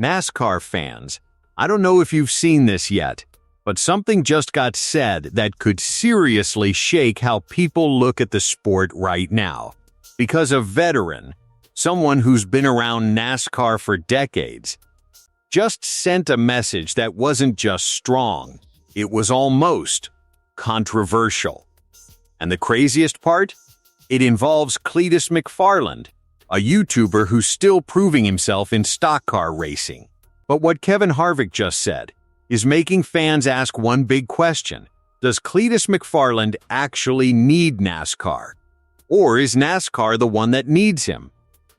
NASCAR fans, I don't know if you've seen this yet, but something just got said that could seriously shake how people look at the sport right now. Because a veteran, someone who's been around NASCAR for decades, just sent a message that wasn't just strong, it was almost controversial. And the craziest part? It involves Cleetus McFarland, a YouTuber who's still proving himself in stock car racing. But what Kevin Harvick just said is making fans ask one big question. Does Cleetus McFarland actually need NASCAR? Or is NASCAR the one that needs him?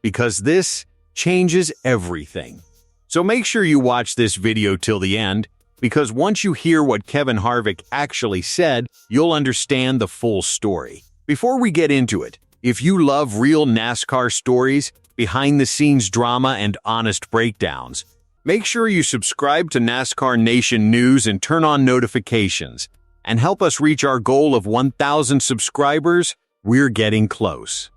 Because this changes everything. So make sure you watch this video till the end, because once you hear what Kevin Harvick actually said, you'll understand the full story. Before we get into it, if you love real NASCAR stories, behind-the-scenes drama, and honest breakdowns, make sure you subscribe to NASCAR Nation News and turn on notifications. And help us reach our goal of 1,000 subscribers. We're getting close.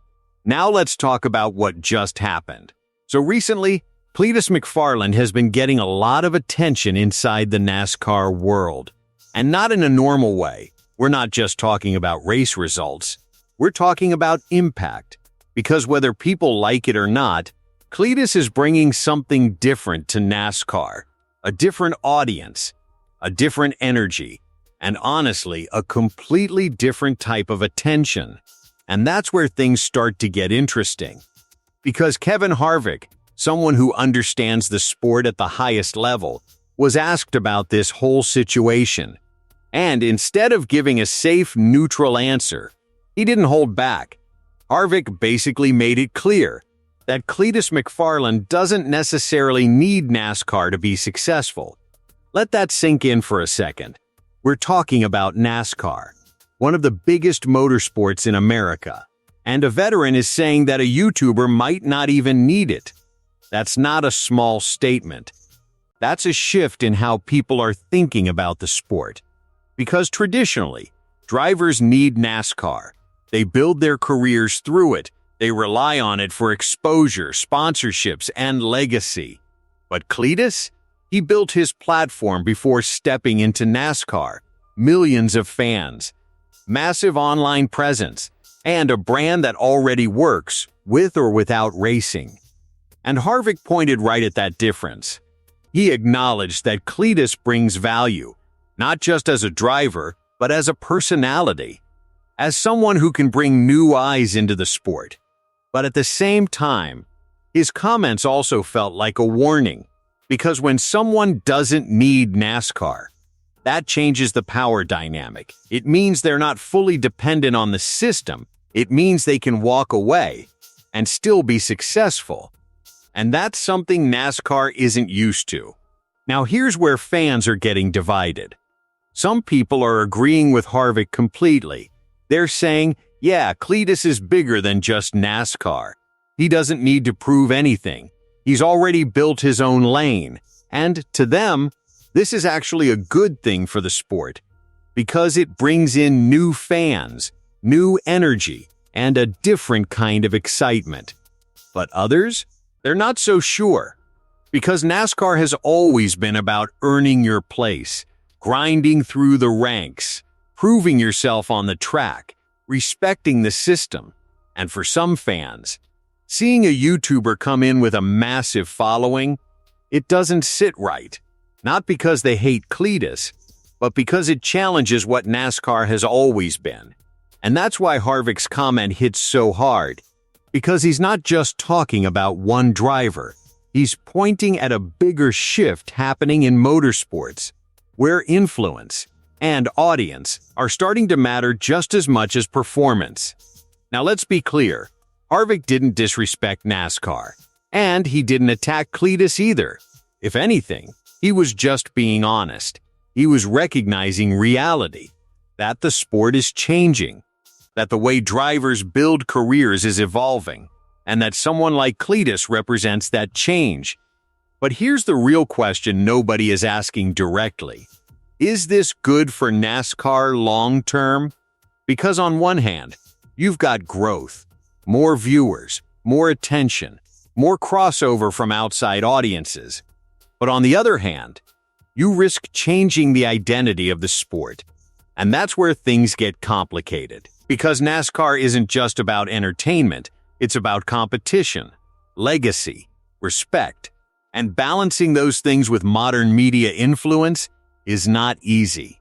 Now let's talk about what just happened. So recently, Cleetus McFarland has been getting a lot of attention inside the NASCAR world. And not in a normal way. We're not just talking about race results. We're talking about impact. Because whether people like it or not, Cleetus is bringing something different to NASCAR. A different audience, a different energy, and honestly, a completely different type of attention. And that's where things start to get interesting. Because Kevin Harvick, someone who understands the sport at the highest level, was asked about this whole situation. And instead of giving a safe, neutral answer, he didn't hold back. Harvick basically made it clear that Cleetus McFarland doesn't necessarily need NASCAR to be successful. Let that sink in for a second. We're talking about NASCAR, one of the biggest motorsports in America, and a veteran is saying that a YouTuber might not even need it. That's not a small statement. That's a shift in how people are thinking about the sport. Because traditionally, drivers need NASCAR. They build their careers through it. They rely on it for exposure, sponsorships, and legacy. But Cleetus? He built his platform before stepping into NASCAR. Millions of fans, massive online presence, and a brand that already works, with or without racing. And Harvick pointed right at that difference. He acknowledged that Cleetus brings value, not just as a driver, but as a personality. As someone who can bring new eyes into the sport. But at the same time, his comments also felt like a warning, because when someone doesn't need NASCAR, that changes the power dynamic. It means they're not fully dependent on the system. It means they can walk away and still be successful. And that's something NASCAR isn't used to. Now here's where fans are getting divided. Some people are agreeing with Harvick completely. They're saying, yeah, Cleetus is bigger than just NASCAR. He doesn't need to prove anything. He's already built his own lane. And to them, this is actually a good thing for the sport, because it brings in new fans, new energy, and a different kind of excitement. But others? They're not so sure. Because NASCAR has always been about earning your place, grinding through the ranks, proving yourself on the track, respecting the system. And for some fans, seeing a YouTuber come in with a massive following, it doesn't sit right. Not because they hate Cleetus, but because it challenges what NASCAR has always been. And that's why Harvick's comment hits so hard. Because he's not just talking about one driver. He's pointing at a bigger shift happening in motorsports, where influence and audience are starting to matter just as much as performance. Now let's be clear, Harvick didn't disrespect NASCAR, and he didn't attack Cleetus either. If anything, he was just being honest. He was recognizing reality, that the sport is changing, that the way drivers build careers is evolving, and that someone like Cleetus represents that change. But here's the real question nobody is asking directly. Is this good for NASCAR long-term? Because on one hand, you've got growth, more viewers, more attention, more crossover from outside audiences. But on the other hand, you risk changing the identity of the sport. And that's where things get complicated. Because NASCAR isn't just about entertainment, it's about competition, legacy, respect. And balancing those things with modern media influence is not easy.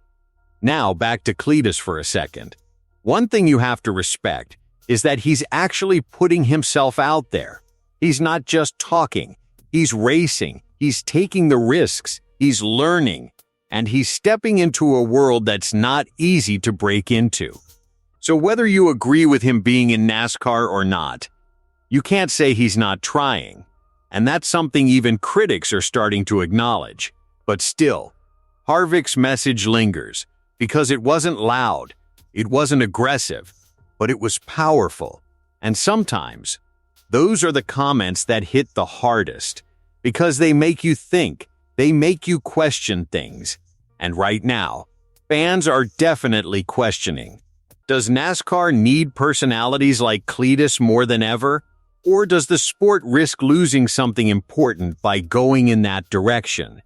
Now, back to Cleetus for a second. One thing you have to respect is that he's actually putting himself out there. He's not just talking, he's racing, he's taking the risks, he's learning, and he's stepping into a world that's not easy to break into. So whether you agree with him being in NASCAR or not, you can't say he's not trying. And that's something even critics are starting to acknowledge. But still, Harvick's message lingers because it wasn't loud, it wasn't aggressive, but it was powerful. And sometimes, those are the comments that hit the hardest because they make you think, they make you question things. And right now, fans are definitely questioning. Does NASCAR need personalities like Cleetus more than ever? Or does the sport risk losing something important by going in that direction?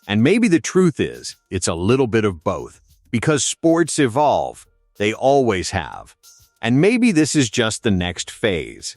And maybe the truth is, it's a little bit of both. Because sports evolve, they always have. And maybe this is just the next phase,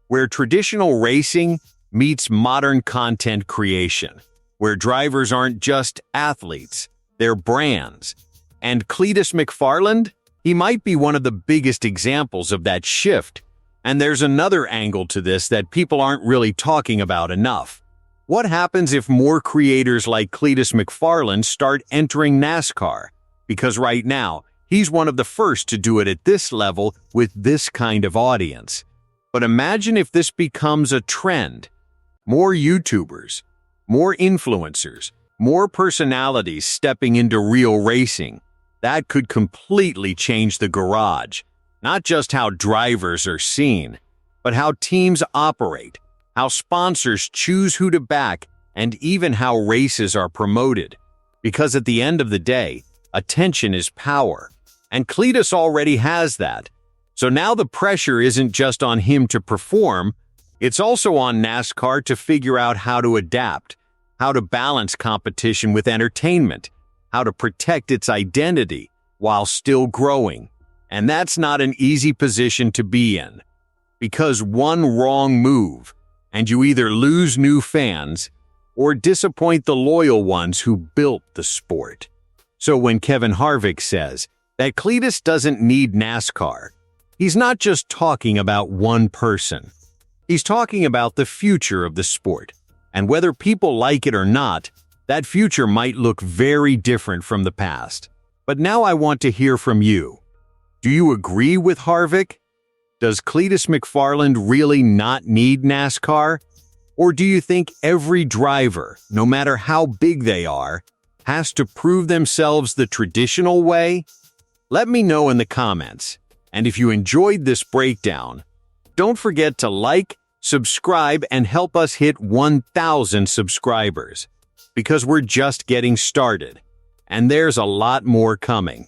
where traditional racing meets modern content creation, where drivers aren't just athletes, they're brands. And Cleetus McFarland, he might be one of the biggest examples of that shift. And there's another angle to this that people aren't really talking about enough. What happens if more creators like Cleetus McFarland start entering NASCAR? Because right now, he's one of the first to do it at this level with this kind of audience. But imagine if this becomes a trend. More YouTubers, more influencers, more personalities stepping into real racing. That could completely change the garage. Not just how drivers are seen, but how teams operate, how sponsors choose who to back, and even how races are promoted. Because at the end of the day, attention is power, and Cleetus already has that. So now the pressure isn't just on him to perform, it's also on NASCAR to figure out how to adapt, how to balance competition with entertainment, how to protect its identity while still growing. And that's not an easy position to be in, because one wrong move, and you either lose new fans or disappoint the loyal ones who built the sport. So when Kevin Harvick says that Cleetus doesn't need NASCAR, he's not just talking about one person. He's talking about the future of the sport. And whether people like it or not, that future might look very different from the past. But now I want to hear from you. Do you agree with Harvick? Does Cleetus McFarland really not need NASCAR? Or do you think every driver, no matter how big they are, has to prove themselves the traditional way? Let me know in the comments. And if you enjoyed this breakdown, don't forget to like, subscribe, and help us hit 1,000 subscribers. Because we're just getting started. And there's a lot more coming.